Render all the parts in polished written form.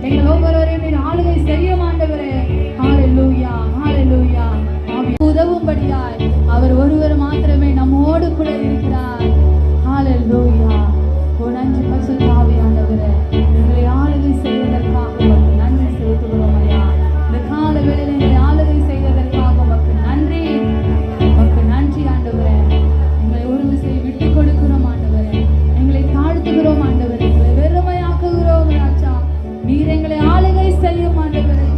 எங்கள் ஒவ்வொருவரையும் நீர் ஆளுகை செய்யும் ஆண்டவரே. ஹalleluya ஹalleluya. உதவும்படியாய் அவர் ஒருவர் மாத்திரமே நம்மோடு கூட இருக்கிறார். ஹalleluya. நன்றி பரிசுத்த ஆவியானவரே, எங்களை ஆளுகை செய்வதற்காக உமக்கு நன்றி செலுத்துகிறோம் ஐயா. இந்த கால வேளையில் எங்களை ஆளுகை செய்வதற்காக உமக்கு நன்றி, உமக்கு நன்றி ஆண்டவரே. எங்களை ஒரு விசை விட்டு கொடுக்கிறோம் ஆண்டவரே, எங்களை தாழ்த்துகிறோம் ஆண்டவரே, எங்களை வெறுமையாக்குகிறோம் ராஜா. நீர் எங்களை ஆளுகை செய்யும் ஆண்டவரே.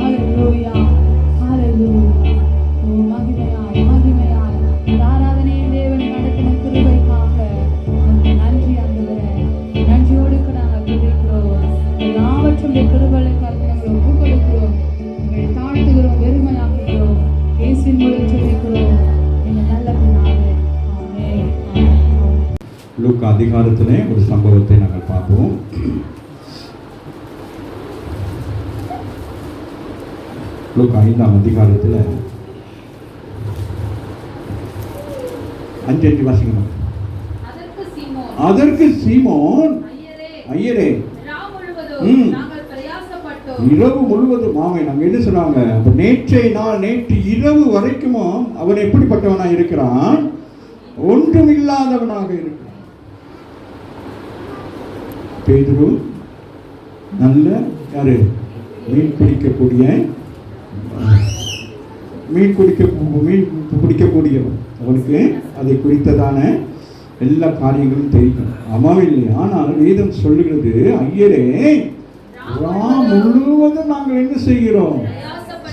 ஹalleluya ஹalleluya. ஓ மகிமையாய் மகிமையாய் ஆராதனையை தேவன் நடத்தின கிருபைக்காக உமக்கு நன்றி ஆண்டவரே. நன்றியோடு நாங்கள் துதிக்கிறோம். எல்லாவற்றும் கிருபைகளுக்காக நாங்கள் ஒப்புக் கொடுக்கிறோம். எங்களை தாழ்த்துகிறோம், வெறுமையாக்குகிறோம். இயேசுவின் மூலம் ஜெபிக்கிறோம் எங்கள் நல்ல பிதாவே. ஆமென் ஆமென். லூக்கா அதிகாரத்திலே ஒரு சம்பவத்தை நாங்கள் பார்ப்போம். லூக்கா 5ஆம் அதிகாரத்தில் 5 வாசிக்கணும். அதற்கு சீமோன் ஐயரே இரவு முழுவதும் நாங்கள் என்ன சொன்னாங்க, நேற்று இரவு வரைக்கும் அவன் எப்படிப்பட்டவனா இருக்கிறான்? ஒன்றுமில்லாதவனாக இருக்கிறான். பேதுரு நல்ல யாரு மீன் பிடிக்கக்கூடியவன். அவனுக்கு அதை குறித்ததான எல்லா காரியங்களும் தெரியும். அம்மாவில்லை. ஆனால் வேதம் சொல்லுகிறது, ஐயரே முழுவதும் நாங்கள் என்ன செய்கிறோம்?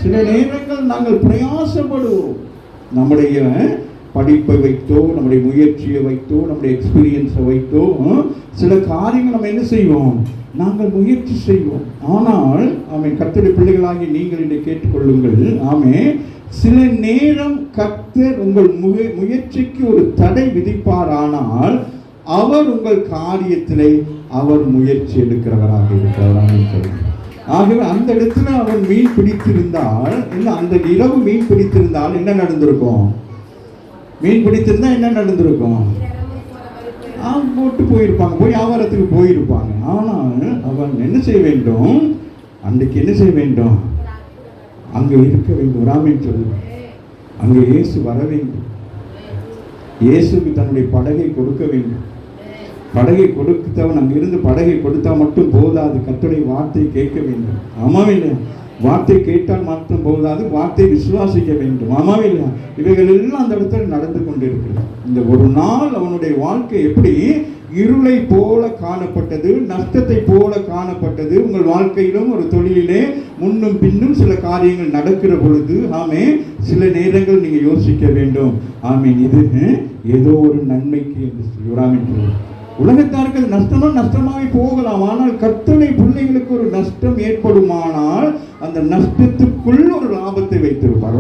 சில நேரங்கள் நாங்கள் பிரயாசப்படுவோம். நம்முடைய படிப்பை வைத்தோ, நம்முடைய முயற்சியை வைத்தோ, நம்முடைய எக்ஸ்பீரியன்ஸை வைத்தோ சில காரியங்கள் நம்ம என்ன செய்வோம்? நாங்கள் முயற்சி செய்வோம். ஆனால் கர்த்தருடைய பிள்ளைகளாகி நீங்கள் இதை கேட்டுக்கொள்ளுங்கள். சில நேரம் கர்த்தர் உங்கள் முயற்சிக்கு ஒரு தடை விதிப்பாரானால் அவர் உங்கள் காரியத்திலே அவர் முயற்சி எடுக்கிறவராக இருக்கிறார். ஆகவே அந்த இடத்துல அவன் மீன் பிடித்திருந்தால், அந்த இரவு மீன் பிடித்திருந்தால் என்ன நடந்திருக்கும்? மீன் பிடித்திருந்தா என்ன நடந்திருக்கும்? போட்டு போயிருப்பாங்க, போய் வியாபாரத்துக்கு போயிருப்பாங்க. ஆனால் அவன் என்ன செய்ய வேண்டும்? அன்றைக்கு என்ன செய்ய வேண்டும்? அங்கே இருக்க வேண்டும். ராமன் சொல்லு, அங்கே இயேசு வர வேண்டும். இயேசுக்கு தன்னுடைய படகை கொடுக்க வேண்டும். படகை கொடுத்தவன் அங்கிருந்து படகை கொடுத்தா மட்டும் போதாது, கர்த்தருடைய வார்த்தை கேட்க வேண்டும். ஆமாவில்லை? வார்த்தை கேட்டால் மட்டும் போதாது, வார்த்தை விசுவாசிக்க வேண்டும். ஆமாவில்லை? இவைகள் எல்லாம் அந்த இடத்துல நடந்து கொண்டிருக்கிறது. இந்த ஒரு நாள் அவனுடைய வாழ்க்கை எப்படி இருளை போல காணப்பட்டது, நஷ்டத்தை போல காணப்பட்டது. உங்கள் வாழ்க்கையிலும் ஒரு தொழிலிலே முன்னும் பின்னும் சில காரியங்கள் நடக்கிற பொழுது சில நேரங்கள் நீங்க யோசிக்க வேண்டும். இது ஏதோ ஒரு நன்மைக்கு என்று சொல்லி உலகத்தாருக்கு நஷ்டமாகவே போகலாம். ஆனால் கர்த்தருடைய பிள்ளைகளுக்கு ஒரு நஷ்டம் ஏற்படுமானால் அந்த நஷ்டத்துக்குள் ஒரு லாபத்தை வைத்திருப்பார்.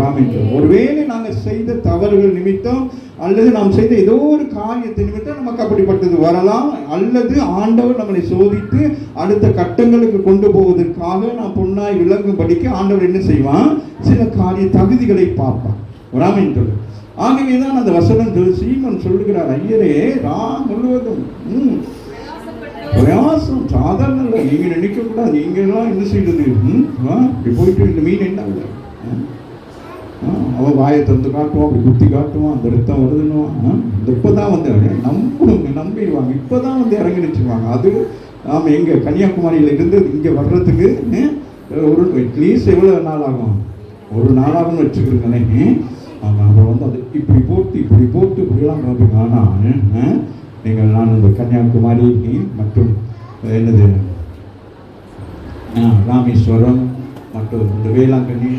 ஒருவேளை நாங்கள் செய்த தவறுகள் நிமித்தம் அல்லது நாம் செய்த ஏதோ ஒரு காரியத்தை நிமித்தம் நமக்கு அப்படிப்பட்டது வரலாம். அல்லது ஆண்டவர் நம்மளை சோதித்து அடுத்த கட்டங்களுக்கு கொண்டு போவதற்காக நாம் பொன்னாய் விளங்கும்படிக்கு ஆண்டவர் என்ன செய்வான்? சில காரிய தகுதிகளை பார்ப்பான். ஆகவேதான் அந்த வசனம் சீமோன் சொல்லுகிறார், ஐயரே முழுவதும் பிரயாசம் சாதாரண இல்லை. நீங்க நினைக்க கூடாது, நீங்க எல்லாம் என்ன செய்யுது போயிட்டு இந்த மீன் என்ன அவன் வாயை தந்து காட்டுவான், அப்படி குத்தி காட்டுவான், அந்த ரத்தம் வருதுன்னுவான். இப்பதான் நம்பிடுவாங்க, இப்பதான் இறங்கிடுச்சுவாங்க. அது எங்க கன்னியாகுமரியில இருந்து இங்க வர்றதுக்கு ஒரு அட்லீஸ்ட் எவ்வளவு நாள் ஆகும்? ஒரு நாளாகும் வச்சுக்கிறீங்களேன். அப்புறம் அது இப்படி போட்டு இப்படிலாம் பார்ப்பீங்க. ஆனால் நான் இந்த கன்னியாகுமரி மற்றும் என்னது ராமேஸ்வரம் மற்றும் இந்த வேளாங்கண்ணி,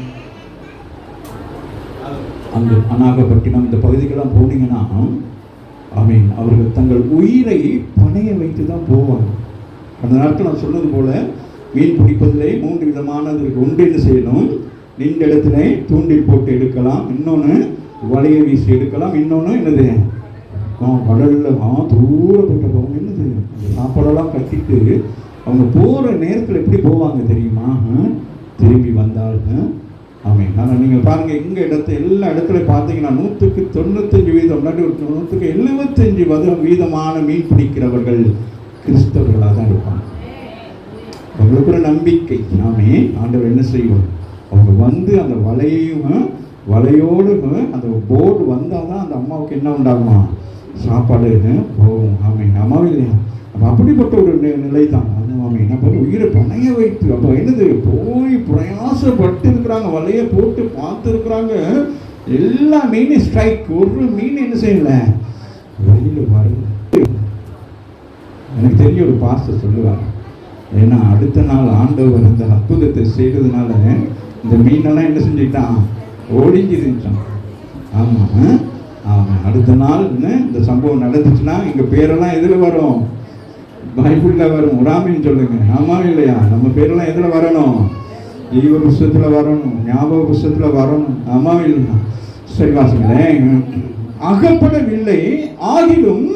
அந்த அநாகப்பட்டினம், இந்த பகுதிக்கெல்லாம் போனீங்கன்னா அவர்கள் தங்கள் உயிரை பணைய வைத்து தான் போவாங்க. அந்த நாட்கள் நான் சொன்னது போல மீன் பிடிப்பதிலே 3 விதமானது இருக்கு. ஒன்று என்ன செய்யணும்? நின்ற இடத்துல தூண்டில் போட்டு எடுக்கலாம், இன்னொன்று வலையை வீசி எடுக்கலாம், இன்னொன்று என்னது கடல்ல தூரப்பட்ட போவாங்க. என்னது அந்த சாப்பாடெல்லாம் கட்டிட்டு அவங்க போகிற நேரத்தில் எப்படி போவாங்க தெரியுமா? திரும்பி வந்தால் ஆனால் நீங்கள் பாருங்கள், எங்கள் எல்லா இடத்துலையும் பார்த்தீங்கன்னா 100க்கு 95 வீதம், 100க்கு 75 வீதமான மீன் பிடிக்கிறவர்கள் கிறிஸ்தவர்களாக தான் இருப்பாங்க. அவங்களுக்கு ஒரு நம்பிக்கை. நாமே ஆண்டவர் என்ன செய்வோம், அவங்க வந்து அந்த வலையோடு அந்த போர்டு வந்தால் தான் அந்த அம்மாவுக்கு என்ன உண்டாகுமா, சாப்பாடு போகும். அம்மாவே இல்லையா? அப்போ அப்படிப்பட்ட ஒரு நிலை தான் அந்த மாமி என்ன பண்ணி உயிரை பணைய வைத்து, அப்போ என்னது, போய் பிரயாசப்பட்டு இருக்கிறாங்க, வலையை போட்டு பார்த்துருக்குறாங்க, எல்லா மீனும் ஸ்ட்ரைக், ஒரு மீன் என்ன செய்யல வெளியில் வரல. எனக்கு தெரிஞ்ச ஒரு பாஸ்டர் சொல்லுவார், ஏன்னா அடுத்த நாள் ஆண்டவர் அந்த அற்புதத்தை செய்ததுனால இந்த மீனெல்லாம் என்ன செஞ்சுக்கிட்டான், ஒழிஞ்சிருந்துச்சான். ஆமாம் ஆமாம், அடுத்த நாள் இந்த சம்பவம் நடந்துச்சுன்னா எங்கள் பேரெல்லாம் எதில் வரும், பைபிளில் வரும். ராமின்னு சொல்லுங்க. ஆமாம் இல்லையா? நம்ம பேரெல்லாம் எதில் வரணும், ஜீவ புஸ்தகத்தில் வரணும், ஞாபக புஸ்தகத்தில் வரணும். ஆமாம் இல்லையா? சரி வாசிங்களேன். அகப்படவில்லை, ஆகிலும்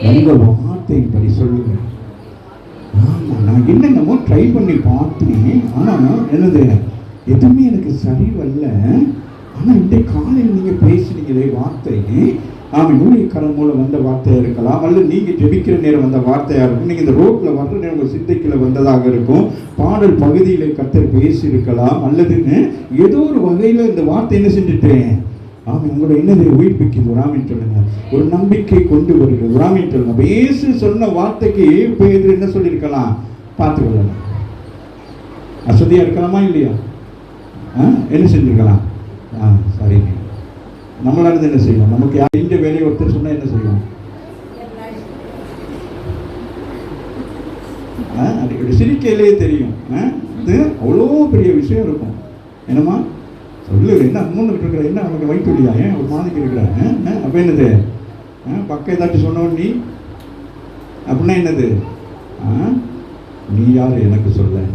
உங்கள் வார்த்தையின்படி சொல்லுங்க. ஆமாம், நான் என்னென்னமோ ட்ரை பண்ணி பார்த்தேன், ஆனால் என்னது எதுவுமே எனக்கு சரி வரல. ஆனால் இந்த காலையில் நீங்கள் பேசுனீங்களே வார்த்தை, ஆமாம், ஊழியக்காரன் மூலம் வந்த வார்த்தையாக இருக்கலாம், அல்லது நீங்கள் ஜெபிக்கிற நேரம் வந்த வார்த்தையாக இருக்கும், நீங்கள் இந்த ரோட்டில் வர்ற நேரம் உங்கள் சிந்தைக்கில் வந்ததாக இருக்கும், பாடல் பகுதியில் கர்த்தர் பேசியிருக்கலாம், அல்லதுன்னு ஏதோ ஒரு வகையில் இந்த வார்த்தை என்ன செஞ்சுட்டேன், ஆமாம், உங்களோட என்னது உயிர்ப்பிக்குது. ஒரு ஆமின்னு சொல்லுங்க. ஒரு நம்பிக்கை கொண்டு வருகிறது. ஒரு ஆமின்னு சொல்லுங்க. பேசு சொன்ன வார்த்தைக்கு பேதுரு என்ன சொல்லியிருக்கலாம், பார்த்துக்கொள்ளலாம். அசதியாக இருக்கலாமா இல்லையா? என்ன செஞ்சுருக்கலாம்? சரிங்க. நம்மளால என்ன செய்வோம், நமக்கு இந்த வேலையை ஒருத்தர் சொன்னால் என்ன செய்வோம், அது சிரிக்கையிலேயே தெரியும். இது அவ்வளோ பெரிய விஷயம் இருக்கும். என்னம்மா சொல்லு, என்ன அம்மன்னு இருக்கிற, என்ன அவனுக்கு வயிற்று இல்லையா, ஏன் ஒரு மாதிரிக்கு இருக்கிறாங்க, அப்போ என்னது பக்கம் ஏதாச்சும் சொன்னோம் நீ அப்படின்னா என்னது, நீ யார் எனக்கு சொல்ல,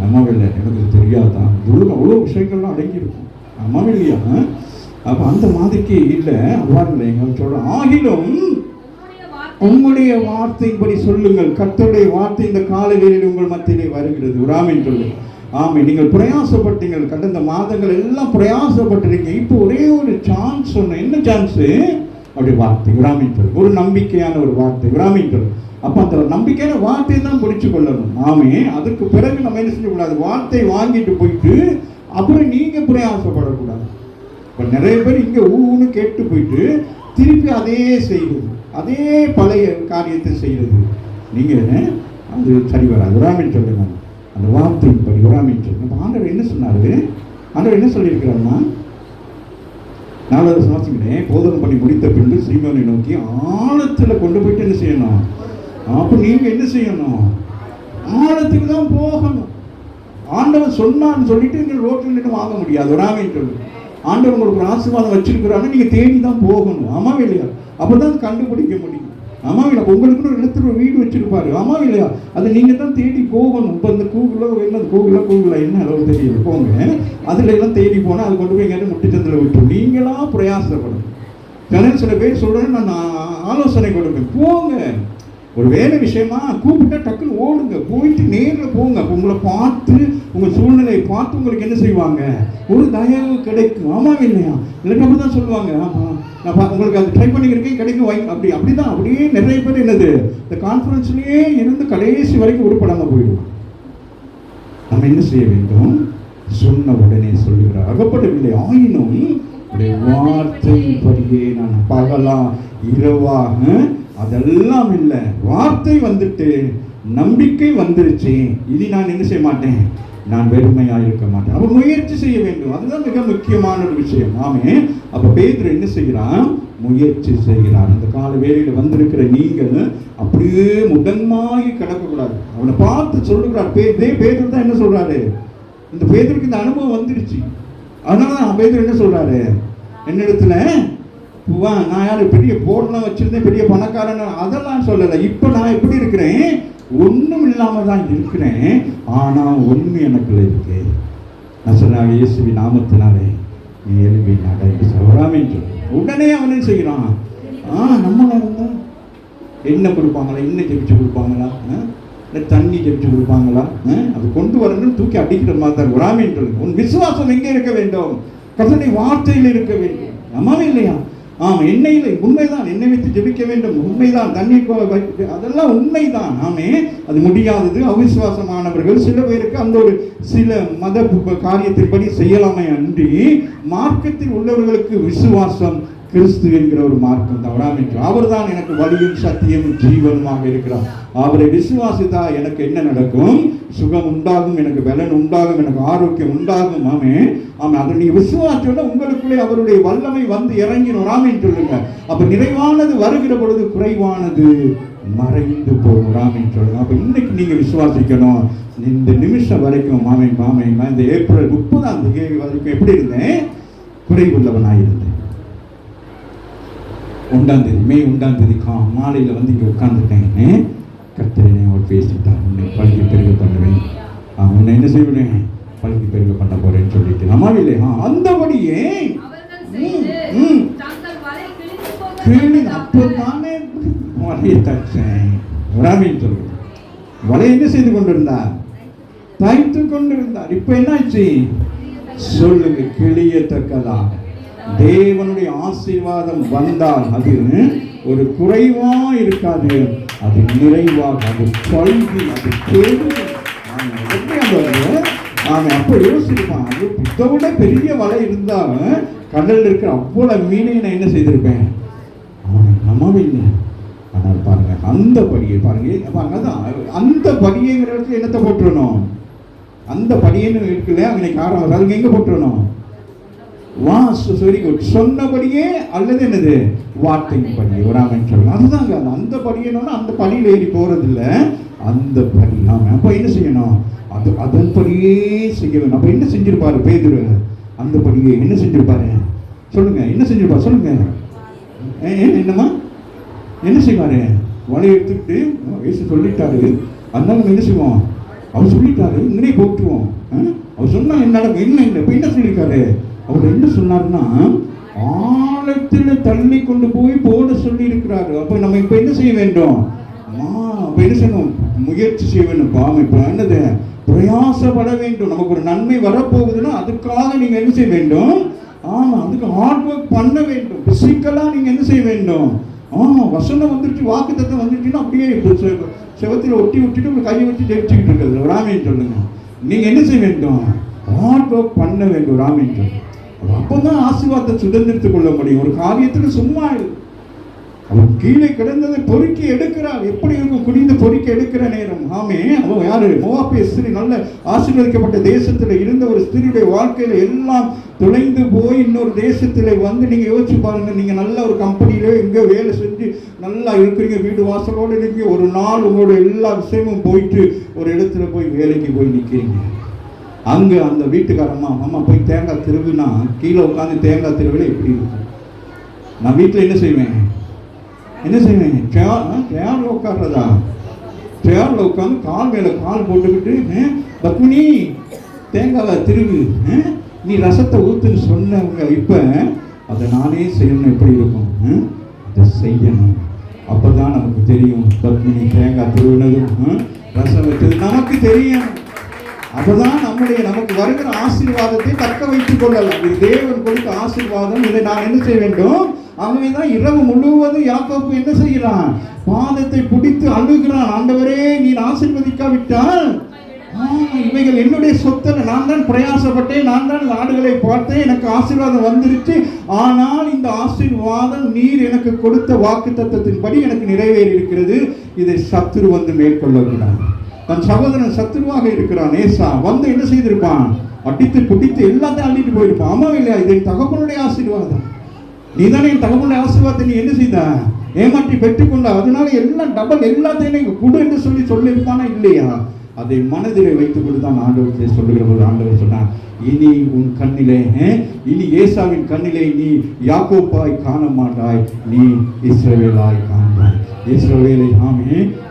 அம்மாவில்லை எனக்கு தெரியாதான், இவ்வளோ அவ்வளோ விஷயங்கள்லாம் அடங்கியிருக்கும். அம்மாவே இல்லையா? அப்போ அந்த மாதிரிக்கு இல்லை. அவ்வாறு எங்கள் சொல்ற, ஆகிலும் உங்களுடைய வார்த்தையின்படி சொல்லுங்கள். கர்த்தருடைய வார்த்தை இந்த கால வேளையில் உங்கள் மத்தியிலே வருகிறது. உராமின் சொல்லு. ஆமாம், நீங்கள் பிரயாசப்பட்டீங்கள், கடந்த மாதங்கள் எல்லாம் பிரயாசப்பட்டிருக்கீங்க. இப்போ ஒரே ஒரு சான்ஸ் சொன்ன, என்ன சான்ஸு, அப்படி வார்த்தை. உராமின் சொல்லு. ஒரு நம்பிக்கையான ஒரு வார்த்தை. உராமின் சொல்லு. அப்போ அந்த நம்பிக்கையான வார்த்தையை தான் பிடிச்சு கொள்ளணும். ஆமே, அதுக்கு பிறகு நம்ம என்ன செய்யக்கூடாது, வார்த்தை வாங்கிட்டு போயிட்டு அப்புறம் நீங்கள் பிரயாசப்படக்கூடாது. இப்போ நிறைய பேர் இங்கே ஊன்னு கேட்டு போயிட்டு திருப்பி அதே செய்வது, அதே பழைய காரியத்தை செய்கிறது. நீங்கள் அது சரி வராது. உராமின் சொல்லுங்க. அந்த வார்த்தையின் படி உராமின் சொல்லுங்க. ஆண்டவர் என்ன சொன்னார், ஆண்டவர் என்ன சொல்லியிருக்கிறாருன்னா, 4வது வாசிக்கிறேன். போதனை பண்ணி முடித்த பின்பு சீமோனை நோக்கி ஆழத்தில் கொண்டு போயிட்டு என்ன செய்யணும், அப்போ நீங்கள் என்ன செய்யணும், ஆழத்துக்கு தான் போகணும். ஆண்டவன் சொன்னான்னு சொல்லிட்டு நீங்கள் ரோட்டில் நின்று வாங்க முடியாது. உராமின் சொல்லு. ஆண்டவர் உங்களுக்கு ஒரு ஆசீர்வாதம் வச்சிருக்கிறாங்க, நீங்கள் தேடி தான் போகணும். ஆமாவே இல்லையா? அப்போ தான் கண்டுபிடிக்க முடியும். ஆமாவே இல்லை? உங்களுக்குன்னு ஒரு இடத்துல ஒரு வீடு வச்சிருப்பாரு. ஆமாவே இல்லையா? அதை நீங்கள் தான் தேடி போகணும். இப்போ இந்த கூகுளில் என்ன, கூகுளில் என்ன அளவு தெரியல, போங்க அதில் எல்லாம் தேடி போனால் அது கொண்டு போய் எங்கேயாவது முட்டுச்சந்தில் விட்டுரும். நீங்களாக பிரயாசப்படணும். சில பேர் சொல்கிறேன், நான் ஆலோசனை கொடுப்பேன், போங்க. ஒரு வேலை விஷயமா கூப்பிட்டா டக்குன்னு ஓடுங்க, போயிட்டு நேரில் போங்க. அப்போ உங்களை பார்த்து, உங்கள் சூழ்நிலையை பார்த்து உங்களுக்கு என்ன செய்வாங்க, ஒரு தயவு கிடைக்கும். ஆமாம் இல்லையா? இல்லைன்னா அப்படி தான் சொல்லுவாங்க. ஆமாம், நான் உங்களுக்கு அது ட்ரை பண்ணிக்கிறேன், கிடைக்கும் வாங்கி, அப்படி தான். அப்படியே நிறைய பேர் என்னது, இந்த கான்ஃபரன்ஸ்லேயே இருந்து கடைசி வரைக்கும் உருப்படாமல் போயிடுவோம். நம்ம என்ன செய்ய வேண்டும், சொன்ன உடனே சொல்லுகிறார். அகப்படவில்லை, ஆயினும் உடைய வார்த்தை படியே நான் பகலா இரவாக அதெல்லாம் இல்லை, வார்த்தை வந்துட்டு நம்பிக்கை வந்துருச்சு, இனி நான் என்ன செய்ய மாட்டேன், நான் வெறுமையாக இருக்க மாட்டேன். அப்போ முயற்சி செய்ய வேண்டும். அதுதான் மிக முக்கியமான ஒரு விஷயம். ஆமே, அப்போ பேதுரு என்ன செய்கிறான், முயற்சி செய்கிறான். அந்த கால வேளையில் வந்திருக்கிற நீங்கள் அப்படியே முதன்மாகி கிடக்கக்கூடாது. அவனை பார்த்து சொல்லுகிறார். பேதுரு தான் என்ன சொல்றாரு, இந்த பேதுருக்கு இந்த அனுபவம் வந்துருச்சு. அதனால தான் பேதுரு என்ன சொல்றாரு, என்னிடத்துல நான் யாரு பெரிய போர்டெலாம் வச்சிருந்தேன், பெரிய பணக்காரன் அதெல்லாம் சொல்லலை. இப்போ நான் எப்படி இருக்கிறேன், ஒன்றும் இல்லாமல் தான் இருக்கிறேன், ஆனால் ஒன்று எனக்குள்ள இருக்கு. நான் சொன்னாங்க, இயேசுவி நாமத்தினாலே நீ எழுப்பி நட சொல்றாமின்னு சொல்லி உடனே அவனே செய்கிறான். நம்மளா இருந்தால் என்ன கொடுப்பாங்களா, என்ன ஜெபிச்சு கொடுப்பாங்களா, தண்ணி ஜெபிச்சு கொடுப்பாங்களா, அது கொண்டு வரணும்னு தூக்கி அடிக்கிற மாதிரி தான். உராமின்னு சொல்லி உன் விசுவாசம் எங்கே இருக்க வேண்டும், கர்த்தருடைய வார்த்தையில் இருக்க வேண்டும். நம்மவே இல்லையா? ஆமா, எண்ணெயிலே உண்மைதான், எண்ணெய் வைத்து ஜெபிக்க வேண்டும், உண்மைதான், தண்ணீர் அதெல்லாம் உண்மைதான். ஆமே, அது முடியாதது. அவிசுவாசமானவர்கள் சில பேருக்கு அந்த ஒரு சில மத காரியத்தின்படி செய்யலாமே அன்றி, மார்க்கத்தில் உள்ளவர்களுக்கு விசுவாசம் கிறிஸ்து என்கிற ஒரு மார்க்கம் தான். அவர் தான் எனக்கு வழியும் சத்தியமும் ஜீவனுமாக இருக்கிறார். அவரை விசுவாசித்தா எனக்கு என்ன நடக்கும்? சுகம் உண்டாகும், எனக்கு பலன் உண்டாகும், எனக்கு ஆரோக்கியம் உண்டாகும். ஆமே, ஆமா, அதை நீங்க விசுவாசோட உங்களுக்குள்ளே அவருடைய வல்லமை வந்து இறங்கினோம். ஆமேன்னு சொல்லுங்க. அப்ப நிறைவானது வருகிற பொழுது குறைவானது மறைந்து போகும். ஆமேன்னு சொல்லுங்க. அப்ப இன்னைக்கு நீங்க விசுவாசிக்கணும். இந்த நிமிஷம் வரைக்கும் மாமே இந்த ஏப்ரல் 30ஆம் தேதி வரைக்கும் எப்படி இருந்தேன்? குறைவுள்ளவனாயிருந்தேன். 1ஆம் தேதி, மே 1ஆம் தேதி மாலையில் வந்து இங்கே உட்காந்துட்டேன். கர்த்தரே அவர் பேசிட்டார், உன்னை பழுகி பெருக பண்ணுவேன், உன்னை என்ன செய்வேன்? பழுகி பெருக பண்ண போறேன்னு சொல்லிட்டு நமாவில்லை. அந்தபடியே அப்போதானே வலையை தச்சேன். வராமின்னு சொல்லுவேன். வலையை என்ன செய்து கொண்டிருந்தார்? தைத்து கொண்டிருந்தார். இப்ப என்னாச்சு சொல்லுங்க? கிளியத்தக்கதா தேவனுடைய ஆசீர்வாதம் வந்தால் அது ஒரு குறைவா இருக்காது, அது நிறைவாக, அது பல்கி, அது பெருகி. அப்ப யோசிப்பான், இதை விட பெரிய வலை இருந்தா கடல்ல இருக்கிற அவ்வளவு மீனை நான் என்ன செய்திருப்பேன்? நம்பவே இல்லை. ஆனால் பாருங்க, அந்த படியை பாருங்க, அதான் அந்த படியைங்கிறதுக்கு என்னத்தை போட்டுறணும்? அந்த படியன்னு இருக்குல்ல, அங்கே காரணம் அதுக்கு எங்க போட்டுறணும்? Very good. சொன்னபடியே அல்லது என்னது வார்த்தையின் படி. வராமன்னு சொல்லலாம். அதுதாங்க அந்த படியணும்னா அந்த படியில் ஏறி போறது இல்லை, அந்த படி. நாம அப்ப என்ன செய்யணும்? அது அதன்படியே செய்ய வேணும். அப்ப என்ன செஞ்சிருப்பாரு பேதுரு? அந்த படியே என்ன செஞ்சிருப்பாரு? சொல்லுங்க, என்ன செஞ்சிருப்பாரு? சொல்லுங்க. என்னம்மா என்ன செய்வாரு? வலையை எடுத்துக்கிட்டு வயசு சொல்லிட்டாரு, அதனால என்ன செய்வோம்? அவர் சொல்லிட்டாரு, இங்கே போட்டுருவோம். அவர் சொன்னா என்ன நடக்கும்? என்ன இல்லை. இப்ப என்ன சொல்லியிருக்காரு? அவர் என்ன சொன்னார்னா, ஆழத்தில் தள்ளி கொண்டு போய் போட சொல்லி இருக்கிறாரு. அப்ப நம்ம இப்ப என்ன செய்ய வேண்டும்? அப்ப என்ன செய்யணும்? முயற்சி செய்ய வேண்டும். இப்ப என்னது? பிரயாசப்பட வேண்டும். நமக்கு ஒரு நன்மை வரப்போகுதுன்னா அதுக்காக நீங்க என்ன செய்ய வேண்டும்? அதுக்கு ஹார்ட் ஒர்க் பண்ண வேண்டும். பிசிக்கலா நீங்க என்ன செய்ய வேண்டும்? வசனம் வந்துருச்சு, வாக்கு தத்துவம் வந்துருச்சுன்னா அப்படியே செவத்தில் ஒட்டி விட்டுட்டு கையை வச்சு ஜெயிச்சுக்கிட்டு இருக்கிறது. ராமேன்னு சொல்லுங்க. நீங்க என்ன செய்ய வேண்டும்? ஹார்ட் ஒர்க் பண்ண வேண்டும். ராமேன்னு சொல்லுங்க. அப்பதான் ஆசீர்வாதத்தை சுதந்திரித்துக் கொள்ள முடியும். ஒரு காரியத்துக்கு சும்மா அவன் கீழே கிடந்ததை பொறுக்கி எடுக்கிறாள். எப்படி இருக்கும்? குடிந்து பொறுக்கி எடுக்கிற நேரம். ஆமே, அவன் யாரு? மோவாபிய ஸ்திரீ. நல்ல ஆசீர்வதிக்கப்பட்ட தேசத்துல இருந்த ஒரு ஸ்திரீயுடைய வாழ்க்கையில எல்லாம் துளைந்து போய் இன்னொரு தேசத்துல வந்து நீங்க யோசிச்சு பாருங்க. நீங்க நல்ல ஒரு கம்பெனியில எங்க வேலை செஞ்சு நல்லா இருக்கிறீங்க, வீடு வாசலோடு இருக்கீங்க. ஒரு நாள் உங்களோட எல்லா விஷயமும் போயிட்டு ஒரு இடத்துல போய் வேலைக்கு போய் நிற்கிறீங்க. அங்க அந்த வீட்டுக்காரம்மா அம்மா போய் தேங்காய் திருவுனா கீழே உட்காந்து தேங்காய் திருவிழா எப்படி இருக்கும்? நான் வீட்டில் என்ன செய்வேன்? சேர்ல உட்காடுறதா? சேர்ல உட்காந்து கால் மேல கால் போட்டுக்கிட்டு, பத்மினி தேங்காவை திருவு, நீ ரசத்தை ஊத்துன்னு சொன்னவங்க இப்ப அதை நானே செய்யணும். எப்படி இருக்கும்? அதை செய்யணும். அப்பதான் நமக்கு தெரியும் பத்மினி தேங்காய் திருவினதும் ரசம் வச்சது நமக்கு தெரியும். அப்பதான் நமக்கு வருகிற ஆசீர்வாதத்தை தக்க வைத்துக் கொள்ளலாம். இது தேவன் கொடுத்த ஆசீர்வாதம். இதை நான் என்ன செய்ய வேண்டும்? அவன்தான் இரவு முழுவதும் யாக்கோபு என்ன செய்யறான்? பாதத்தை பிடித்து அழுகிறான். ஆண்டவரே, நீ ஆசீர்வதிக்காவிட்டால் இவைகள் என்னுடைய சொத்தல்ல. நான் தான் பிரயாசப்பட்டேன், நான் தான் ஆடுகளை பார்த்தேன், எனக்கு ஆசீர்வாதம் வந்துருச்சு. ஆனால் இந்த ஆசீர்வாதம் நீர் எனக்கு கொடுத்த வாக்கு தத்தத்தின்படி எனக்கு நிறைவேறி இருக்கிறது. இதை சத்துரு வந்து மேற்கொள்ளக்கூடாது. தன் சகோதரன் சத்துருவாக இருக்கிறான் ஏசா வந்து என்ன செய்திருப்பான்? அடித்து குடித்து எல்லாத்தையும் அள்ளிட்டு போயிருப்பான். ஆமா இல்லையா? இது என் தகப்பனுடைய ஆசீர்வாதம். நீ தானே என் தகப்பனுடைய ஆசீர்வாதத்தை நீ என்ன செய்த? ஏமாற்றி பெற்றுக்கொண்டா. அதனால எல்லாம் டபுள் எல்லாத்தையும் கொடு என்று சொல்லியிருப்பானா இல்லையா? அதை மனதிலே வைத்துக் கொண்டுதான் ஆண்டவரத்தை சொல்லுகிற போது ஆண்டவர் சொன்னார், இனி உன் கண்ணிலே, இனி ஏசாவின் கண்ணிலே நீ யாக்கோப்பாய் காண மாட்டாய், நீ இஸ்ரவேலாய் காண்பாய். இஸ்ரவேலை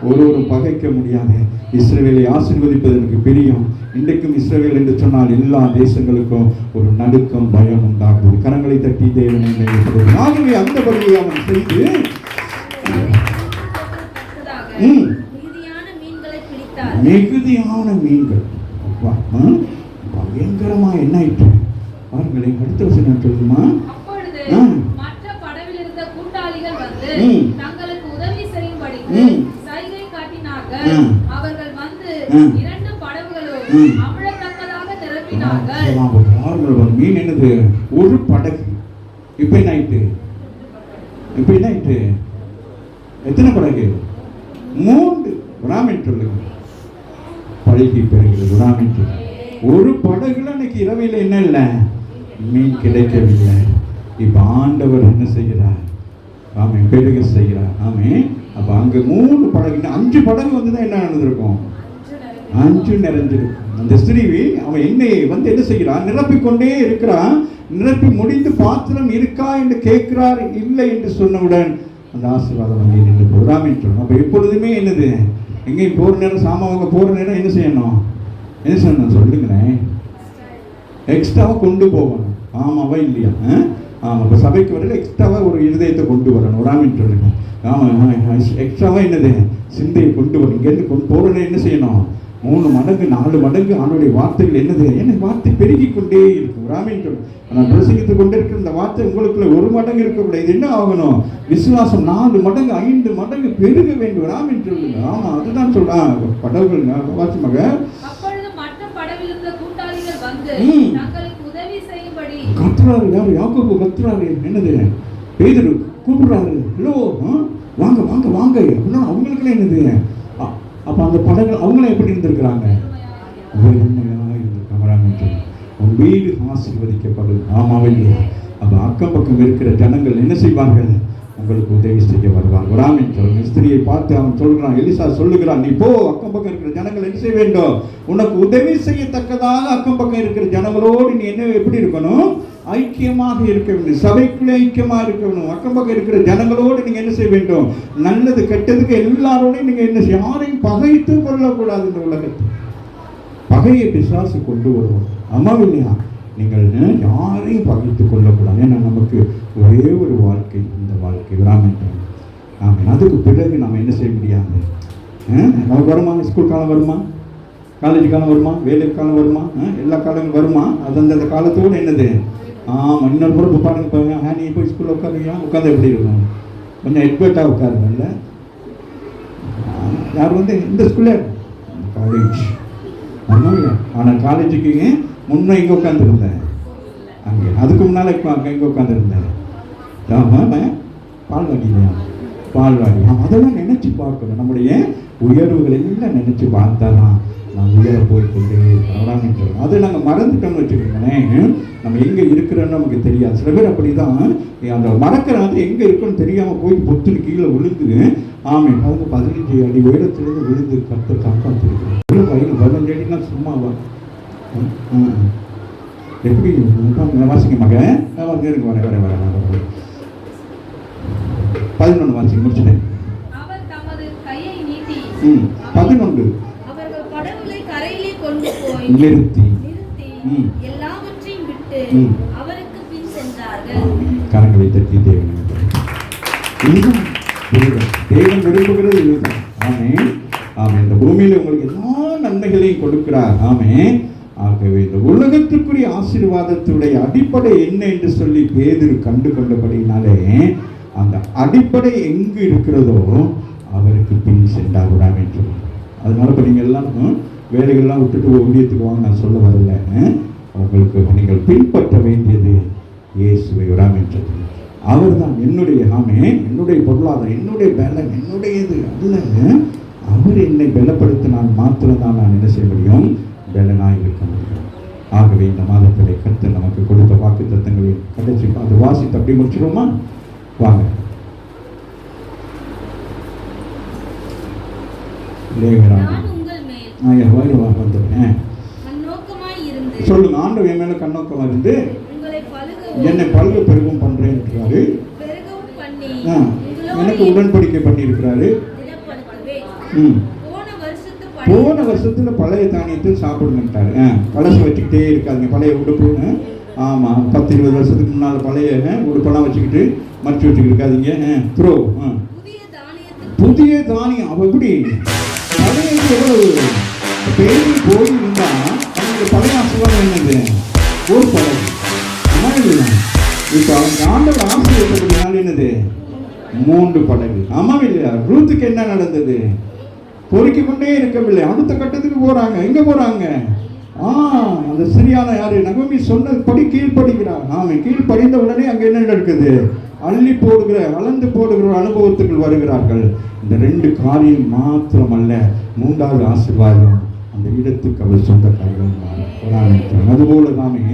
ஒருவரும் பகைக்க முடியாது. இஸ்ரவேலை ஆசீர்வதிப்பதற்கு பிரியம். இன்றைக்கும் இஸ்ரவேல் என்று சொன்னால் எல்லா தேசங்களுக்கும் ஒரு நடுக்கம், பயம் உண்டாகும். கரங்களை தட்டி தேவனை ஆகவே அந்த பகுதியை அவன் செய்து மிகுதியான மீன்கள் பயங்கரமா என்ன ஆயிற்று பாருங்களேன். அடுத்த வசனம் சொல்லுமா? ம். தங்களுக்கு உதவி செய்யும்படி ம். சைகை காட்டினார்கள். ம். அவர்கள் வந்து ம். 2 படகுகளும் ம். அமிழத்தக்கதாக நிரப்பினார்கள். மீன் என்னது? ஒரு படகு. இப்ப என்ன ஆயிட்டு? எத்தனை படகு? 3. ராமன் சொல்லுங்க. பழகி பெறுகிறது ராமன். ஒரு படகுல அன்னைக்கு இரவையில் என்ன இல்லை? மீன் கிடைக்கவில்லை. இப்ப ஆண்டவர் என்ன செய்கிறார்? ஆமே, பெருக செய்கிறார். ஆமே. அப்ப அங்க 3 படகு, 5 படகு வந்துதான் என்ன நடந்திருக்கும்? 5 நிறைஞ்சிருக்கும். அந்த ஸ்திரீ அவன் எண்ணெயை வந்து என்ன செய்கிறான்? நிரப்பிக்கொண்டே இருக்கிறான். நிரப்பி முடிந்து பாத்திரம் இருக்கா என்று கேட்கிறார். இல்லை என்று சொன்னவுடன் அந்த ஆசீர்வாதம் அங்கே நின்று போறாமே சொல்லணும். அப்ப எப்பொழுதுமே என்னது? எங்கேயும் போற நேரம், சாமான் போற நேரம் என்ன செய்யணும்? சொல்லுங்களேன். எக்ஸ்ட்ராவா கொண்டு போகணும். ஆமாவா இல்லையா? ஆமா. இப்போ சபைக்கு வரல எக்ஸ்ட்ராவா ஒரு இருதயத்தை கொண்டு வரணும். ராமின் சொல்லுங்க. ஆமா, எக்ஸ்ட்ராவா என்னது? சிந்தையை கொண்டு வரணும். இங்கேருந்து கொண்டு போறேன்னு என்ன செய்யணும்? 3 மடங்கு 4 மடங்கு ஆண்டுடைய வார்த்தைகள் என்னது? என்ன வார்த்தை பெருகி கொண்டே இருக்கும். ராமின் சொல்லுங்க. நான் பிரசங்கித்துக் கொண்டே இருக்கிற இந்த வார்த்தை உங்களுக்குள்ள 1 மடங்கு இருக்கக்கூடாது. இது என்ன ஆகணும்? விசுவாசம் 4 மடங்கு 5 மடங்கு பெருக வேண்டும். ராமின் சொல்லுங்க. ஆமா, அதுதான் சொல்றான். படகுகள் வாசி மக. அப்பொழுது மற்ற படகில் இருந்த கூட்டாளிகள் வந்து தங்களுக்கு உதவி செய்யும்படி கத்துறாரு. யாரு? யாக்கோபு கத்துறாரு. என்னது? பேதுரு கூப்பிடுறாரு. ஹலோ, வாங்க வாங்க வாங்க அப்படின்னா அவங்களுக்குலாம் என்னது? அப்ப அந்த படங்கள் அவங்களும் எப்படி இருந்திருக்கிறாங்க? வெறுமையாக இருந்திருக்காங்க. உன் வீடு ஆசீர்வதிக்கப்படும். ஆமாவே இல்லையா? அப்ப அக்கம் பக்கம் இருக்கிற ஜனங்கள் என்ன செய்வார்கள்? உங்களுக்கு உதவி செய்ய வருவாங்க. ராமின் சொல்லுங்க. ஸ்திரியை பார்த்து அவன் சொல்றான், எலிசா சொல்லுகிறான், நீ போ, அக்கம் பக்கம் இருக்கிற ஜனங்கள் என்ன செய்ய வேண்டும்? உனக்கு உதவி செய்யத்தக்கதாக அக்கம் பக்கம் இருக்கிற ஜனங்களோடு நீ என்ன எப்படி இருக்கணும்? ஐக்கியமாக இருக்க வேண்டும். சபைக்குள்ளே ஐக்கியமாக இருக்க வேண்டும். அக்கம் பக்கம் இருக்கிற ஜனங்களோடு நீங்க என்ன செய்ய வேண்டும்? நல்லது கெட்டதுக்கு எல்லாரோடையும் நீங்க என்ன செய்ய? யாரையும் பகைத்து கொள்ளக்கூடாது. இந்த உலகத்தில் பகையை பிசாசு கொண்டு வருவோம். அம்மாவும் இல்லையா? நீங்கள் யாரையும் பகைத்துக் கொள்ளக்கூடாது. ஏன்னா நமக்கு ஒரே ஒரு வாழ்க்கை, இந்த வாழ்க்கை கிராமத்தில். ஆமாம். அதுக்கு பிறகு நாம் என்ன செய்ய முடியாது? நமக்கு வருமா? ஸ்கூல் காலம் வருமா? காலேஜ் காலம் வருமா? வேலை காலம் வருமா? எல்லா காலங்களும் வருமா? அது அந்த காலத்தோடு என்னது? ஆமாம். இன்னொரு பொறுப்பு பாருங்க பாருங்க. நீ போய் ஸ்கூலில் உட்காருங்க. உட்காந்து எப்படி இருக்கும்? கொஞ்சம் எட்வெட்டாக உட்காருங்கல்ல. யார் வந்து இந்த ஸ்கூலில் காலேஜ். ஆனால் காலேஜுக்கு முன்னே இங்கே உட்காந்துருந்தேன். அங்கே அதுக்கு முன்னால் இங்கே உட்காந்துருந்தேன். ஆமாம். பால்வாடி. அதெல்லாம் நினச்சி பார்க்கணும். நம்முடைய உயர்வுகள் எல்லாம் நினச்சி பார்த்தா தான் நான் உயர போய்கொண்டே இருக்கிறோம். அதை நாங்கள் மறந்துட்டோம்னு வச்சுக்கோங்களேன். நம்ம எங்கே இருக்கிறோன்னு நமக்கு தெரியாது. சில பேர் அப்படி தான் அந்த மறக்கிறாங்க. எங்கே இருக்குன்னு தெரியாமல் போய் பொத்துன்னு கீழே விழுந்து. ஆமே. அவங்க 15 அடி உயரத்துலேருந்து விழுந்து கற்று காப்பாற்றிருக்கிறோம். 15 அடினா சும்மாவா? எப்படி வாசிங்க மகன்? இருக்கு வர 11 வாசிங்க முடிச்சுட்டேன். 11 அவர்கள் படகுகளை கரையிலே கொண்டு போய் நிறுத்தி எல்லாவற்றையும் விட்டு அவருக்கு பின் சென்றார்கள். கரங்களை தட்டி தேவன் விரும்புகிறது இதுதான். ஆமே. ஆமே. இந்த பூமியில உங்களுக்கு எல்லா நன்மைகளையும் கொடுக்கிறார். ஆமே. ஆகவே இந்த உலகத்துக்குரிய ஆசீர்வாதத்துடைய அடிப்படை என்ன என்று சொல்லி பேதுரு கண்டு கொண்டபடினாலே அந்த அடிப்படை எங்கு இருக்கிறதோ அவருக்கு பின் சென்றார். அதனால இப்போ நீங்கள் எல்லாம் வேலைகள்லாம் விட்டுட்டு ஊழியத்துக்கு வாங்க நான் சொல்ல வரல. உங்களுக்கு நீங்கள் பின்பற்ற வேண்டியது இயேசுவை விடாமென்றது. அவர் தான் என்னுடைய என்னுடைய பொருளாதாரம், என்னுடைய பலம், என்னுடையது அல்ல. அவர் என்னை பலப்படுத்தினால் மாத்திரம்தான் நான் என்ன செய்ய முடியும்? பலனாய் இருக்க முடியும். ஆகவே இந்த மாதத்திலே கர்த்தர் நமக்கு கொடுத்த வாக்கு தத்தங்களை கடைசி அது வாசித்து அப்படி முடிச்சிருவோமா? வாங்க. சொல்லுங்க. ஆண்டவர் என் மேல கண்ணோக்கமா இருந்து என்னை பல்க பெருகும் பண்றேன். எனக்கு உடன்படிக்கை பண்ணி இருக்கிறாரு. போன வருஷத்துல பழைய தானியத்தை சாப்பிடுங்கட்டாரு. கலசம் வச்சுக்கிட்டே இருக்காதுங்க. பழைய உடுப்புன்னு. ஆமா. 10-20 வருஷத்துக்கு முன்னால பழைய உடுப்பெல்லாம் வச்சுக்கிட்டு மறைச்சு வச்சுக்கிட்டு இருக்காதீங்க. த்ரோ புதிய தானியம். அவ எப்படி பழைய எவ்வளவு பெரிய போய் இருந்தா அவங்களுக்கு பழைய ஆசீர்வாதம் என்னது? ஒரு பழைய. இப்ப அவங்க ஆண்டவர் ஆசீர்வாதப்பட்டதுனால என்னது? 3 படகு. ஆமாம் இல்லையா? ரூத்துக்கு என்ன நடந்தது? பொறுக்கிக் கொண்டே இருக்கவில்லை, அடுத்த கட்டத்துக்கு போறாங்க. எங்க போறாங்க? அந்த சிறியான யாரு? நகோமி சொன்னபடி கீழ்ப்படுகிறார். கீழ்ப்படிந்த உடனே அங்க என்ன நடக்குது? அள்ளி போடுகிற, அளந்து போடுகிற அனுபவத்துக்கு வருகிறார்கள். இந்த 2 காரியம் மாத்திரமல்ல, 3வது ஆசீர்வாதம் அந்த இடத்துக்கு அவர் சொந்தக்காரர்கள். அதுபோல தானே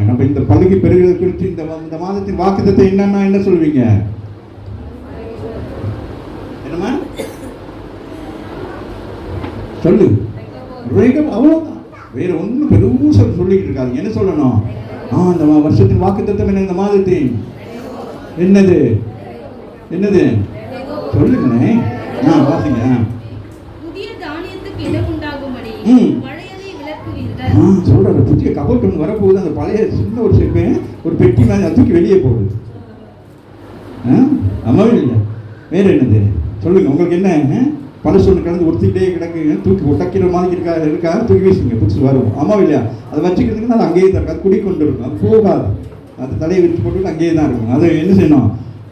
நம்ம இந்த பழுகி பெறுகிறது குறித்து இந்த மாதத்தின் வாக்குத்தத்தை என்னன்னா என்ன சொல்வீங்க? என்னமா சொல்லு? அவ்வளவுதான், வேற ஒன்றும் பெருசா சொல்லிட்டு இருக்காது. என்ன சொல்லணும்? அந்த வருஷத்தின் வாக்குத்தத்தம் என்ன? இந்த மாதத்தின் என்னது? என்னது சொல்லுங்களே. வாசிங்க. சொல்றாரு, புதிய கபோர்ட் ஒன்று வரப்போகுது. அந்த பழைய சின்ன ஒரு பெட்டி மேலே தூக்கி வெளியே போகுது. அம்மாவே இல்லையா? வேற என்னது சொல்லுங்க? உங்களுக்கு என்ன? பழசு ஒன்று கலந்து ஒருத்திக்கிட்டே கிடக்கு, தூக்கி உடைக்கிற மாதிரி இருக்கா தூக்கி வீசுங்க, புதுசு வரும். அம்மாவே இல்லையா? அதை வச்சுக்கிறதுக்குன்னா அது அங்கேயே தான் இருக்காது, குடிக்கொண்டு இருக்கும், அது போகாது. அது தலையை விரிச்சு போட்டு அங்கேயே தான் இருக்கும். அதை என்ன செய்யணும்?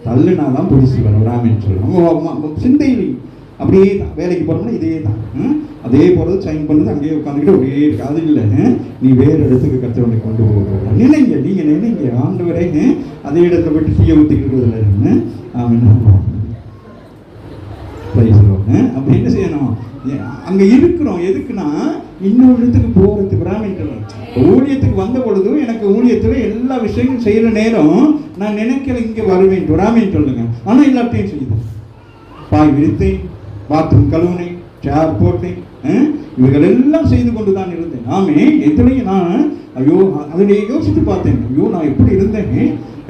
தள்ளுனா தான் புதுசு வரும். ராமன் சொல்லுவாங்க. சிந்தையில் அப்படியே தான் வேலைக்கு போகிறோம்னா இதே தான், அதே போகிறது, சைன் பண்ணுறது, அங்கேயே உட்காந்துக்கிட்டு அப்படியே இருக்கு. அது இல்லை, நீ வேறு இடத்துக்கு கத்தவனை கொண்டு போக நினைங்க. நீங்கள் நினைங்க, ஆண்டவரே அதே இடத்துல போய்ட்டு தீய ஊற்றிக்கிறது இல்லை. அப்படி என்ன செய்யணும்? அங்க இருக்கிறோம் எதுக்குன்னா இன்னொரு இடத்துக்கு போறதுக்கு. பிராமணன் ஊழியத்துக்கு வந்த பொழுதும் எனக்கு ஊழியத்துல எல்லா விஷயங்களும் செய்யற நேரம் நான் நினைக்கல இங்க வருவேன். பிராமணன் சொல்லுங்க. ஆனா எல்லாத்தையும் செய்தேன். பாய் விரித்தேன், பாத்ரூம் கழுவுனேன், சேர் போட்டேன், இவைகள் எல்லாம் செய்து கொண்டுதான் இருந்தேன். எதுலையும் நான் அதிலே யோசித்து பார்த்தேன். நான் எப்படி இருந்தேன்?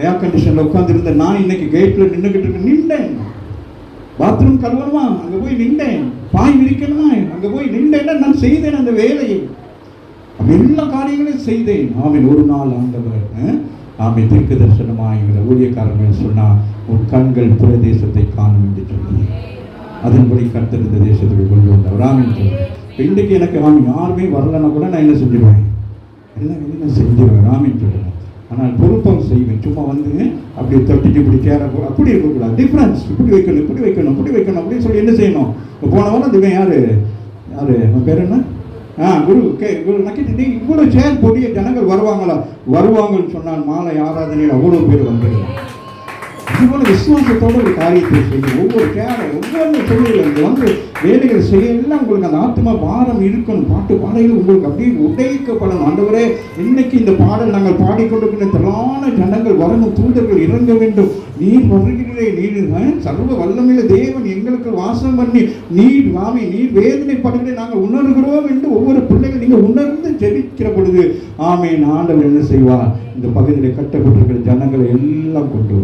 ஏர் கண்டிஷன்ல உட்கார்ந்து இருந்தேன். நான் இன்னைக்கு கேட்ல நின்றுகிட்டு நின்றேன். பாத்ரூம் கழுவணுமா? அங்க போய் நின்றேன். பாய் விரிக்கணுமா? அங்க போய் நின்றேன்னா நான் செய்தேன் அந்த வேலையை. எல்லா காரியங்களையும் செய்தேன். ஒரு நாள் ஆண்டவர் தீர்க்க தரிசனமாக ஊழியக்காரர்கள் சொன்னா, உன் கண்கள் பிரதேசத்தை காணும் என்று சொல்லி அதன்படி கர்த்தர் இந்த தேசத்துக்கு கொண்டு வந்தார். இன்றைக்கு எனக்கு யாருமே வரலன்னா கூட நான் என்ன செஞ்சிருவேன்? எல்லாம் என்ன செஞ்சிருவேன்? சொல்லுவேன். ஆனால் பொறுப்பாக செய்வேன். சும்மா அப்படி தட்டிட்டு இப்படி கேர அப்படி இருக்கக்கூடாது. டிஃப்ரென்ஸ் இப்படி வைக்கணும், இப்படி வைக்கணும், இப்படி வைக்கணும் அப்படின்னு சொல்லி என்ன செய்யணும்? போன வாரம் அதுவே யாரு அவன் பேர் என்ன? குரு நக்கிட்டு இவ்வளோ சேர் பொடிய ஜனங்கள் வருவாங்கன்னு சொன்னால் மாலை ஆராதனையில் அவ்வளோ பேர் வந்துடுவாங்க. இதுபோல விசுவாசத்தோடு ஒரு காரியத்தை செய்யும். ஒவ்வொரு சொல்லுங்கள் வேலைகள் செய்ய எல்லாம் உங்களுக்கு அந்த ஆத்மா பாரம் இருக்கணும். பாட்டு பாடைகள் உங்களுக்கு அப்படியே உடைக்கப்படணும். ஆண்டவரே, இன்னைக்கு இந்த பாடல் நாங்கள் பாடிக்கொண்டிருக்கிற திரளான ஜனங்கள் வரணும், தூதர்கள் இறங்க வேண்டும். நீர் வருகிறீரே, நீர் சர்வ வல்லமையில தேவன் எங்களுக்கு வாசம் பண்ணி நீர் வேதனைப்படுகிறே நாங்கள் உணர்கிறோம் என்று ஒவ்வொரு பிள்ளைகள் நீங்கள் உணர்ந்து ஜெபிக்கிற பொழுது ஆண்டவர் என்ன செய்வார்? இந்த பகுதியில் கட்டப்பட்டிருக்கிற ஜனங்களை எல்லாம் கொண்டு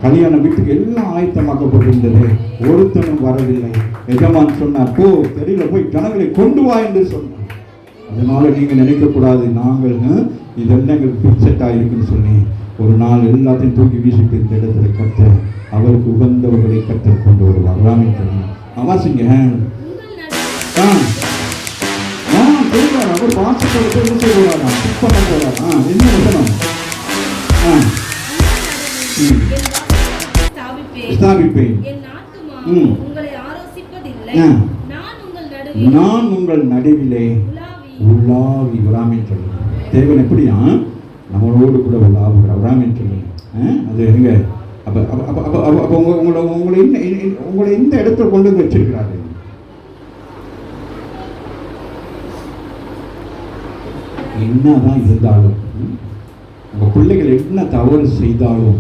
கல்யாண வீட்டுக்கு எல்லாம் ஆயத்தமாக்கப்பட்டிருந்தது. ஒருத்தனும் வரவில்லை. எஜமான் சொன்னார், தெரியல போய் ஜனங்களை கொண்டு வா என்று சொன்னார். அதனால நீங்க நினைக்கக்கூடாது நாங்கள் இதெல்லாம் எங்களுக்கு பிக்செட் ஆயிருக்குன்னு சொல்லி ஒரு நாள் எல்லாத்தையும் தூக்கி வீசிட்டு இந்த இடத்துல கத்த அவருக்கு உகந்தவர்களை கத்த கொண்டு வருவார். அவாசிங்க அவர் வாசத்தோட என்ன செய்வாரா? பண்ண போறாரா? என்ன வசனம்? ஸ்தாபிப்பேன். நான் உங்கள் நடுவிலே உலாவி வராமின்னு சொல்லுங்க. தேவன் எப்படியா நம்மளோடு கூட உலாவுகிறார். வராமின்னு சொல்லுங்க. அது எங்க? உங்களை இந்த இடத்துல கொண்டு வந்து வச்சிருக்கிறாரு. என்னதான் இருந்தாலும் உங்க பிள்ளைகள் என்ன தவறு செய்தாலும்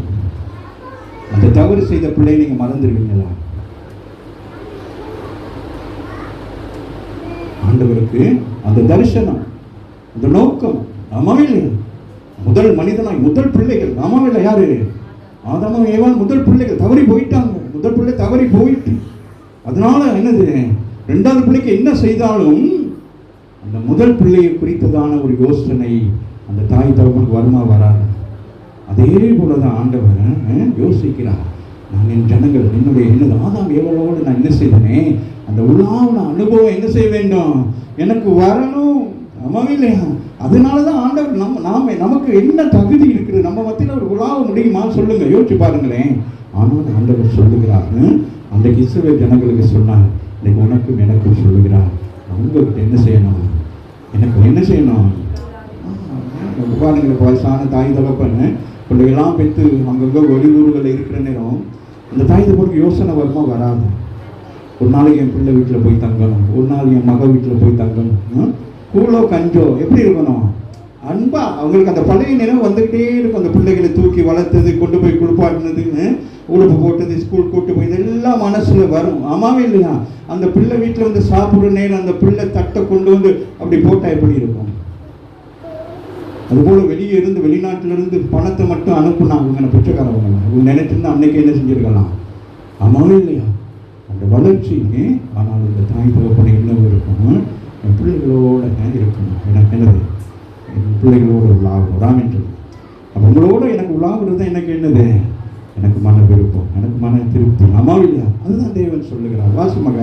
அந்த தவறு செய்த பிள்ளை நீங்க மறந்துடுவீங்களா? ஆண்டவருக்கு அந்த தரிசனம், அந்த நோக்கம் அம்மாவில்லை. முதல் மனிதனாய் முதல் பிள்ளைகள் அம்மாவில்லை. யாரு? ஆதாமும் ஏவாள் முதல் பிள்ளைகள் தவறி போயிட்டாங்க. முதல் பிள்ளை தவறி போயிட்டு அதனால என்னது? 2வது பிள்ளைக்கு என்ன செய்தாலும் அந்த முதல் பிள்ளையை குறித்ததான ஒரு யோசனை அந்த தாய் தகவலுக்கு வருமா வராது. அதே போலதான் ஆண்டவர் யோசிக்கிறார். நான் என் ஜனங்கள் என்னது ஆதாம் ஏவாளோடு நான் என்ன செய்தேனே அந்த உலாவின அனுபவம் என்ன செய்ய வேண்டும்? எனக்கு வரணும். ஆமாவே இல்லையா? அதனாலதான் ஆண்டவர் நமக்கு என்ன தகுதி இருக்குது, நம்ம மத்தியில் ஒரு உலாவ முடியுமா சொல்லுங்க, யோசிச்சு பாருங்களேன். ஆனால் ஆண்டவர் சொல்லுகிறார், அன்றைக்கு இஸ்ரவேல் ஜனங்களுக்கு சொன்னார், இன்னைக்கு உனக்கும் எனக்கும் சொல்லுகிறார், அவங்ககிட்ட என்ன செய்யணும், எனக்கு என்ன செய்யணும். பாருங்களுக்கு வயசான தாய் தகப்பன் பிள்ளைகளாம் பெற்று அங்கங்கே வெளியூர்களில் இருக்கிற நேரம் அந்த தாய் தகப்பனுக்கு யோசனை வருமா? வராது. ஒரு நாளைக்கு என் பிள்ளை வீட்டில் போய் தங்கணும், ஒரு நாள் என் மக வீட்டில் போய் தங்கணும், கூழோ கஞ்சோ எப்படி இருக்கணும், அன்பா. அவங்களுக்கு அந்த பழைய நினைவு வந்துகிட்டே இருக்கும். அந்த பிள்ளைகளை தூக்கி வளர்த்தது, கொண்டு போய் குளிப்பாட்டினது, உடுப்பு போட்டது, ஸ்கூல் கூட்டு போய், இதெல்லாம் மனசுல வரும். ஆமாவே இல்லையா? அந்த பிள்ளை வீட்டில் வந்து சாப்பிடுற நேரம் அந்த பிள்ளை தட்டை கொண்டு வந்து அப்படி போட்டால் எப்படி இருக்கும்? அதுபோல் வெளியே இருந்து வெளிநாட்டிலிருந்து பணத்தை மட்டும் அனுப்புனாங்க பிச்சைக்காரவங்க. அவங்க நினைச்சிருந்தா அன்னைக்கு என்ன செஞ்சிருக்கலாம்? ஆமாவே இல்லையா? அந்த வளர்ச்சி. ஆனால் இந்த தாய் தகப்பனை என்ன இருக்கும், என் பிள்ளைகளோட இருக்கணும், எனக்கு என்னது, என் பிள்ளைகளோட உலாவும் ராமின்றது. அப்போ உங்களோட எனக்கு உலாவுறது தான் எனக்கு என்னது, எனக்கு மன விருப்பம், எனக்கு மன திருப்தி. ஆமாவே இல்லையா? அதுதான் தேவன் சொல்லுகிறார். வாசுமக,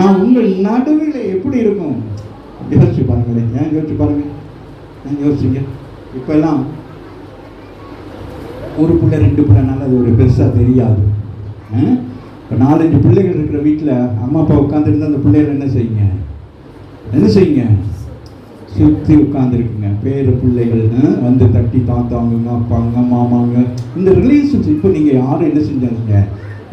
நான் உங்கள் நடுவில் எப்படி இருக்கும் யோசிச்சு பாருங்களேன். ஏன் யோசிச்சு பாருங்க, யோசிங்க. இப்பெல்லாம் ஒரு பிள்ளை 2 பிள்ளைனால அது ஒரு பெருசாக தெரியாது. இப்போ 4-5 பிள்ளைகள் இருக்கிற வீட்டில் அம்மா அப்பா உட்காந்துருந்தா அந்த பிள்ளைகள் என்ன செய்யுங்க, சுற்றி உட்காந்துருக்குங்க. பேரு பிள்ளைகள் வந்து தட்டி தாத்தாங்க, அப்பாங்க, மாமாங்க, இந்த ரிலேஷன்ஸ் இப்போ நீங்கள் யாரும் என்ன செஞ்சாங்க,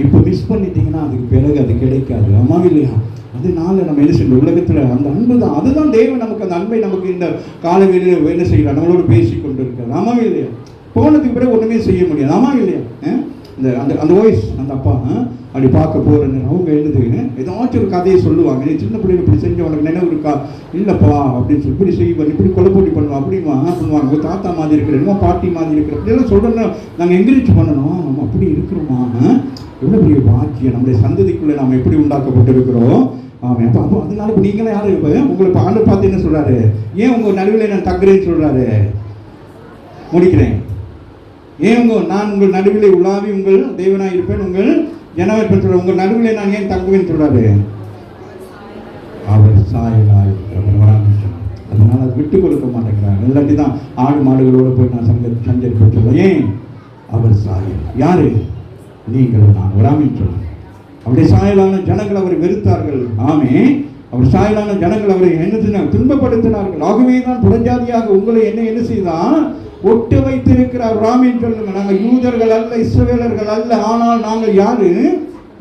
இப்போ மிஸ் பண்ணிட்டீங்கன்னா அதுக்கு பிறகு அது கிடைக்காது. அம்மா இல்லையா? அதனால நம்ம என்ன செய்யணும், உலகத்தில் அந்த அன்பு தான், அதுதான் தேவன் நமக்கு அந்த அன்பை நமக்கு இந்த காலவெளியில் என்ன செய்யலாம், நம்மளோட பேசி கொண்டு இருக்காது. ஆமாவே இல்லையா? போனதுக்கு பிறகு ஒன்றுமே செய்ய முடியாது. ஆமாவே இல்லையா? இந்த அந்த வாய்ஸ் அந்த அப்பா அப்படி பார்க்க போகிறேன்னு அவங்க எழுது ஏதாச்சும் ஒரு கதையை சொல்லுவாங்க. நீ சின்ன பிள்ளைங்க இப்படி செஞ்ச உனக்கு நினைவு இருக்கா? இல்லைப்பா அப்படின்னு சொல்லி இப்படி செய்வாங்க, இப்படி கொலைப்போட்டி பண்ணுவோம், அப்படிமா பண்ணுவாங்க, உங்கள் தாத்தா மாதிரி இருக்கிற, இன்னும் பாட்டி மாதிரி இருக்கிற, அப்படியெல்லாம் சொல்கிறோன்னா நாங்கள் என்கரேஜ் பண்ணணும். நம்ம அப்படி இருக்கிறோமா? எவ்வளோ பெரிய பாக்கியம், நம்முடைய சந்ததிக்குள்ளே நாம் எப்படி உண்டாக்கப்பட்டிருக்கிறோம். ஆமாம். அப்போ அதனால இப்போ நீங்களே யாரும் இப்போ உங்களை ஆண்டு பார்த்து என்ன சொல்கிறாரு, ஏன் உங்கள் நடுவில் நான் தங்குறேன்னு சொல்கிறாரு, முடிக்கிறேன். ஏன் நான் உங்கள் நடுவில் உலாவி உங்கள் தேவனாக இருப்பேன், உங்கள் ஜனவரி சொல்ற, உங்கள் நடுவில் நான் ஏன் தங்குவேன்னு சொல்றாரு, அவர் சாயலாய் அதனால அது விட்டு கொடுக்க மாட்டேங்கிறாங்க. இல்லாட்டி தான் ஆடு மாடுகளோட போய் நான் சஞ்சரிப்பு சொல்லுவேன். ஏன் அவர் சாயல், யாரு, நீங்கள் நான் வராமின்னு சொல்றேன். அவருடைய சாயலான ஜனங்கள் அவரை வெறுத்தார்கள். ஆமே, அவர் சாயலான ஜனங்கள் அவரை என்ன துன்பப்படுத்தினார்கள். ஆகவே தான் புறஜாதியாக உங்களை என்ன செய்தான், ஒட்டு வைத்திருக்கிறார். ராமின் சொல்லுங்க, நாங்கள் யூதர்கள் அல்ல, இஸ்ரவேலர்கள் அல்ல, ஆனால் நாங்கள்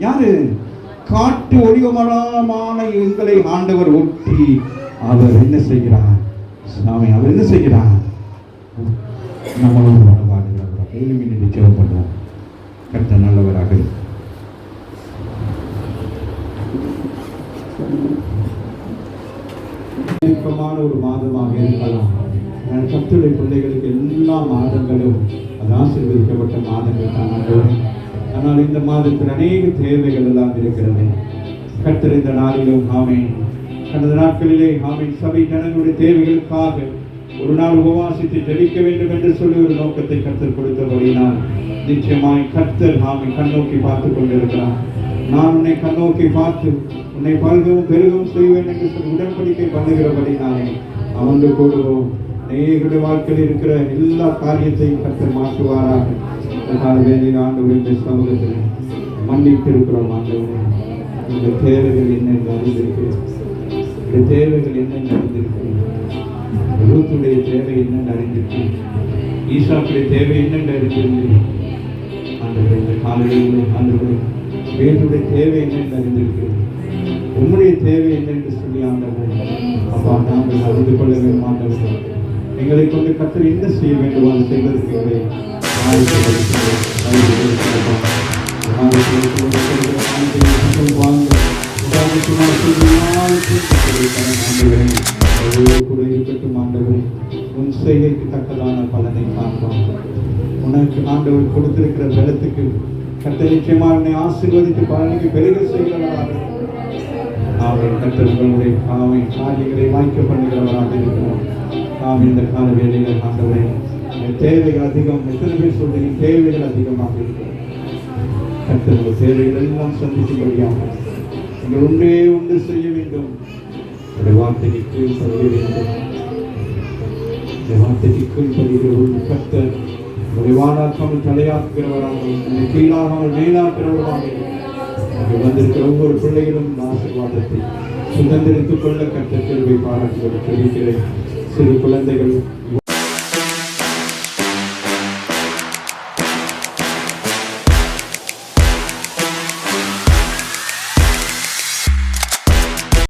யாரு காட்டு ஒளிவமரமான எங்களை ஆண்டவர் ஒட்டி அவர் என்ன செய்கிறார், சாமி அவர் என்ன செய்கிறார், நம்மளோடு வரவாடுகிறார். எளிமையை நிச்சயம் பண்ணுவோம். கர்த்தர் நல்லவராக. ஒரு மாதமாக இருக்கலாம். கர்த்தருடைய பிள்ளைகளுக்கு எல்லா மாதங்களும் அது ஆசீர்வதிக்கப்பட்ட மாதங்கள் தான். ஆனால் இந்த மாதத்தில் அநேக தேவைகள் எல்லாம் இருக்கிறது. கர்த்தர் இந்த நாளிலும் ஆமென், கடந்த நாட்களிலே ஆமென், சபை ஜனங்களுடைய தேவைகளுக்காக ஒரு நாள் உபவாசித்து ஜெபிக்க வேண்டும் என்று சொல்லி ஒரு நோக்கத்தை கர்த்தர் கொடுத்தபடினால் நிச்சயமாய் கர்த்தர் ஆமென் கண்ணோக்கி பார்த்து கொண்டிருக்கிறார். நான் உன்னை கண்ணோக்கி பார்த்து உன்னை பல்கவும் பெருகவும் செய்வேன் என்று சொல்லி உடன்படிக்கை பண்ணுகிறபடினாலே அவன்று கூடுவோம். அநேகருடைய வாழ்க்கையில் இருக்கிற எல்லா காரியத்தையும் கர்த்தர் மாற்றுவாராக. வேலையில் ஆண்டவருடைய சமூகத்தில் மன்னித்து இருக்கிறோம். ஆண்டவரே, இந்த தேவைகள் என்னென்று அறிந்திருக்கிறேன், இந்த தேவைகள் என்னென்று அறிந்திருக்கிறேன், ரூத்துடைய தேவை என்னென்று அறிந்திருக்கிறேன், ஈசாக்குடைய தேவை என்னென்று அறிந்திருக்கிறேன். ஆண்டவரே, இந்த காலையில் ஆண்டவரே வேண்டுடைய தேவை என்னென்று அறிந்திருக்கிறேன், உம்முடைய தேவை என்னென்று சொல்லி ஆண்டவரே அப்பா நாங்கள் அறிந்து கொள்ள வேண்டும். ஆண்டவரே, எங்களை கொண்டு கர்த்தர் என்ன செய்ய வேண்டும் அது செய்வதற்கு எங்களை இருக்கட்டும். ஆண்டவரே, உன் செய்கைக்கு தக்கதான பலனை காண்போம். உனக்கு ஆண்டவர் கொடுத்திருக்கிற பலத்துக்கு கர்த்தர் நிச்சயமாக என்னை ஆசீர்வதித்து பலனுக்கு பெருக செய்கிறவராக கர்த்தர்களுடைய காரியங்களை வாய்க்க பண்ணுகிறவராக இருக்கிறோம். இந்த கால வேலைகள் ஆண்டவரே தேவைகள் அதிகம். எத்தனை பேர் சொல்றீங்க தேவைகள் அதிகமாக இருக்கிறது. கர்த்தர்கள் தேவைகள் எல்லாம் சந்திக்கும்படியாக நீங்கள் ஒன்றே ஒன்று செய்ய வேண்டும். உடைய வார்த்தைக்கு கீழ்ப்படிய வேண்டும். உடைய வார்த்தைக்கு கீழ்ப்படிகிறவர்கள் கர்த்தர் உடைய வானாக்காமல் தலையாக்குகிறவராக, உன்னை கீழாகாமல் மேலாக்குகிறவராக இங்கே வந்திருக்கிற ஒவ்வொரு பிள்ளைகளும் ஆசீர்வாதத்தை சுதந்திரித்துக் கொள்ள கர்த்தர் கிருபை பாராட்டுவது தெரிவிக்கிறேன். சிறு குழந்தைகள்